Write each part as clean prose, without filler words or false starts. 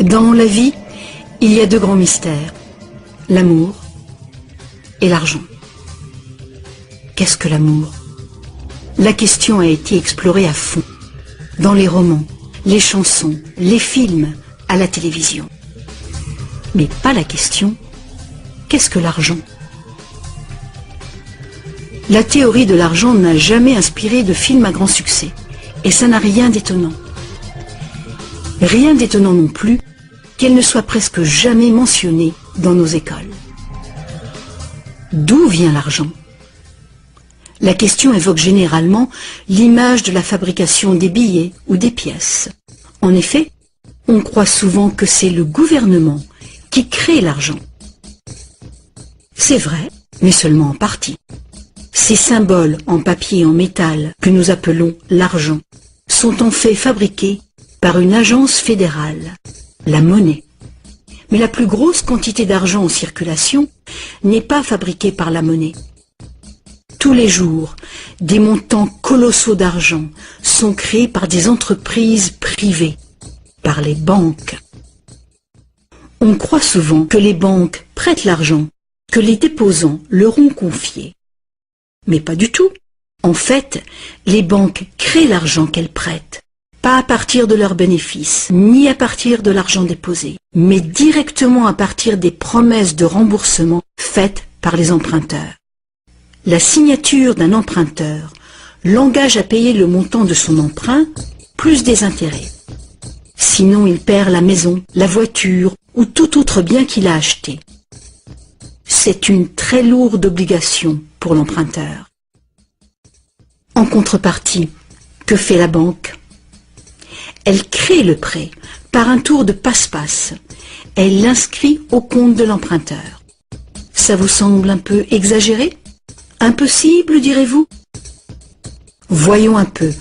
Dans la vie, il y a deux grands mystères, l'amour et l'argent. Qu'est-ce que l'amour? La question a été explorée à fond, dans les romans, les chansons, les films, à la télévision. Mais pas la question, qu'est-ce que l'argent? La théorie de l'argent n'a jamais inspiré de film à grand succès, et ça n'a rien d'étonnant. Rien d'étonnant non plus qu'elle ne soit presque jamais mentionnée dans nos écoles. D'où vient l'argent? La question évoque généralement l'image de la fabrication des billets ou des pièces. En effet, on croit souvent que c'est le gouvernement qui crée l'argent. C'est vrai, mais seulement en partie. Ces symboles en papier et en métal que nous appelons l'argent sont en fait fabriqués par une agence fédérale, la monnaie. Mais la plus grosse quantité d'argent en circulation n'est pas fabriquée par la monnaie. Tous les jours, des montants colossaux d'argent sont créés par des entreprises privées, par les banques. On croit souvent que les banques prêtent l'argent, que les déposants leur ont confié. Mais pas du tout. En fait, les banques créent l'argent qu'elles prêtent, pas à partir de leurs bénéfices, ni à partir de l'argent déposé, mais directement à partir des promesses de remboursement faites par les emprunteurs. La signature d'un emprunteur l'engage à payer le montant de son emprunt plus des intérêts. Sinon, il perd la maison, la voiture ou tout autre bien qu'il a acheté. C'est une très lourde obligation pour l'emprunteur. En contrepartie, que fait la banque? Elle crée le prêt par un tour de passe-passe. Elle l'inscrit au compte de l'emprunteur. Ça vous semble un peu exagéré? Impossible, direz-vous? Voyons un peu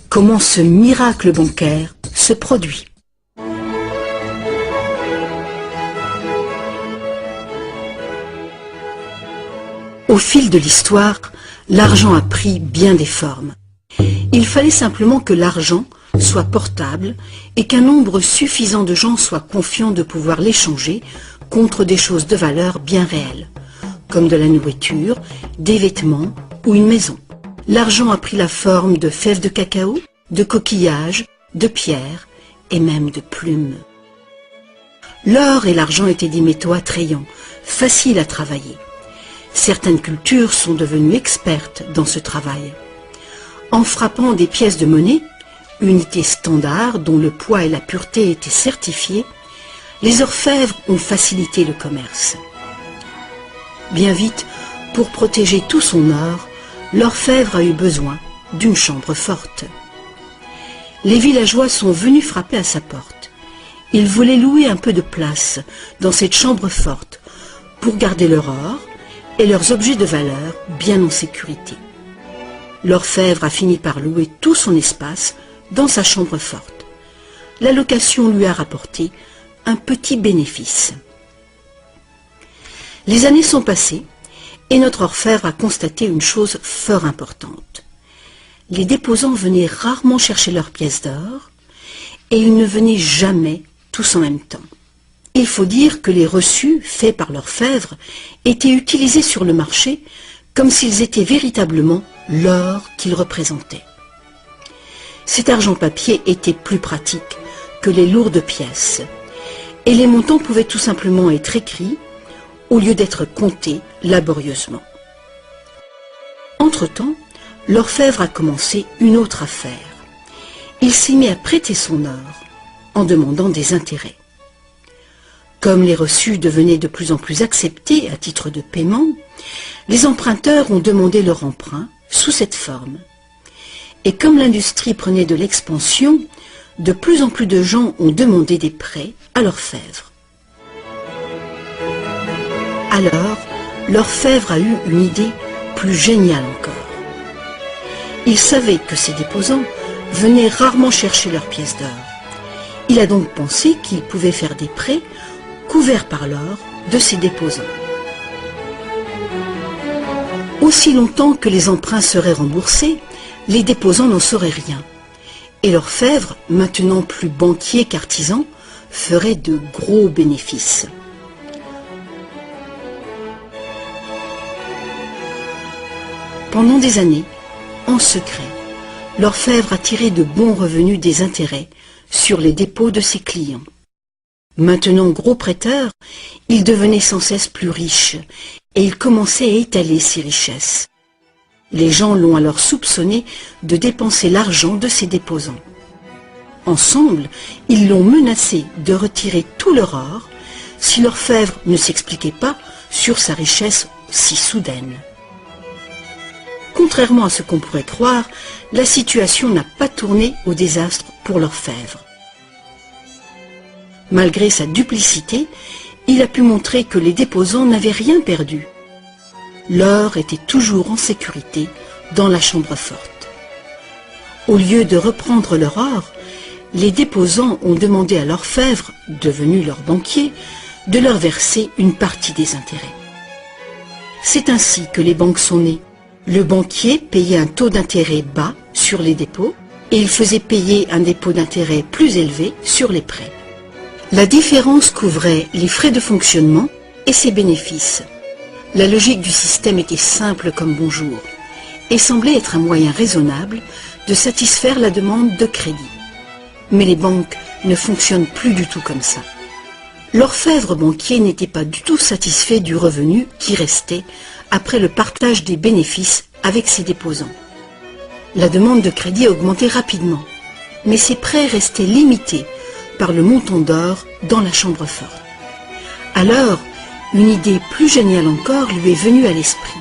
comment ce miracle bancaire se produit. Au fil de l'histoire, l'argent a pris bien des formes. Il fallait simplement que l'argent soit portable et qu'un nombre suffisant de gens soient confiants de pouvoir l'échanger contre des choses de valeur bien réelles, comme de la nourriture, des vêtements ou une maison. L'argent a pris la forme de fèves de cacao, de coquillages, de pierres et même de plumes. L'or et l'argent étaient des métaux attrayants, faciles à travailler. Certaines cultures sont devenues expertes dans ce travail. En frappant des pièces de monnaie, unité standard dont le poids et la pureté étaient certifiés, les orfèvres ont facilité le commerce. Bien vite, pour protéger tout son or, l'orfèvre a eu besoin d'une chambre forte. Les villageois sont venus frapper à sa porte. Ils voulaient louer un peu de place dans cette chambre forte pour garder leur or et leurs objets de valeur bien en sécurité. L'orfèvre a fini par louer tout son espace dans sa chambre forte. La location lui a rapporté un petit bénéfice. Les années sont passées et notre orfèvre a constaté une chose fort importante. Les déposants venaient rarement chercher leurs pièces d'or et ils ne venaient jamais tous en même temps. Il faut dire que les reçus faits par l'orfèvre étaient utilisés sur le marché comme s'ils étaient véritablement l'or qu'ils représentaient. Cet argent papier était plus pratique que les lourdes pièces et les montants pouvaient tout simplement être écrits au lieu d'être comptés laborieusement. Entre-temps, l'orfèvre a commencé une autre affaire. Il s'est mis à prêter son or en demandant des intérêts. Comme les reçus devenaient de plus en plus acceptés à titre de paiement, les emprunteurs ont demandé leur emprunt sous cette forme. Et comme l'industrie prenait de l'expansion, de plus en plus de gens ont demandé des prêts à l'orfèvre. Alors, l'orfèvre a eu une idée plus géniale encore. Il savait que ces déposants venaient rarement chercher leurs pièces d'or. Il a donc pensé qu'il pouvait faire des prêts couverts par l'or de ces déposants. Aussi longtemps que les emprunts seraient remboursés, les déposants n'en sauraient rien. Et l'orfèvre, maintenant plus banquier qu'artisan, feraient de gros bénéfices. Pendant des années, en secret, l'orfèvre a tiré de bons revenus des intérêts sur les dépôts de ses clients. Maintenant gros prêteur, il devenait sans cesse plus riche et il commençait à étaler ses richesses. Les gens l'ont alors soupçonné de dépenser l'argent de ses déposants. Ensemble, ils l'ont menacé de retirer tout leur or si l'orfèvre ne s'expliquait pas sur sa richesse si soudaine. Contrairement à ce qu'on pourrait croire, la situation n'a pas tourné au désastre pour l'orfèvre. Malgré sa duplicité, il a pu montrer que les déposants n'avaient rien perdu. L'or était toujours en sécurité dans la chambre forte. Au lieu de reprendre leur or, les déposants ont demandé à l'orfèvre, devenu leur banquier, de leur verser une partie des intérêts. C'est ainsi que les banques sont nées. Le banquier payait un taux d'intérêt bas sur les dépôts et il faisait payer un dépôt d'intérêt plus élevé sur les prêts. La différence couvrait les frais de fonctionnement et ses bénéfices. La logique du système était simple comme bonjour et semblait être un moyen raisonnable de satisfaire la demande de crédit. Mais les banques ne fonctionnent plus du tout comme ça. L'orfèvre banquier n'était pas du tout satisfait du revenu qui restait après le partage des bénéfices avec ses déposants. La demande de crédit augmentait rapidement, mais ses prêts restaient limités par le montant d'or dans la chambre forte. Alors, une idée plus géniale encore lui est venue à l'esprit.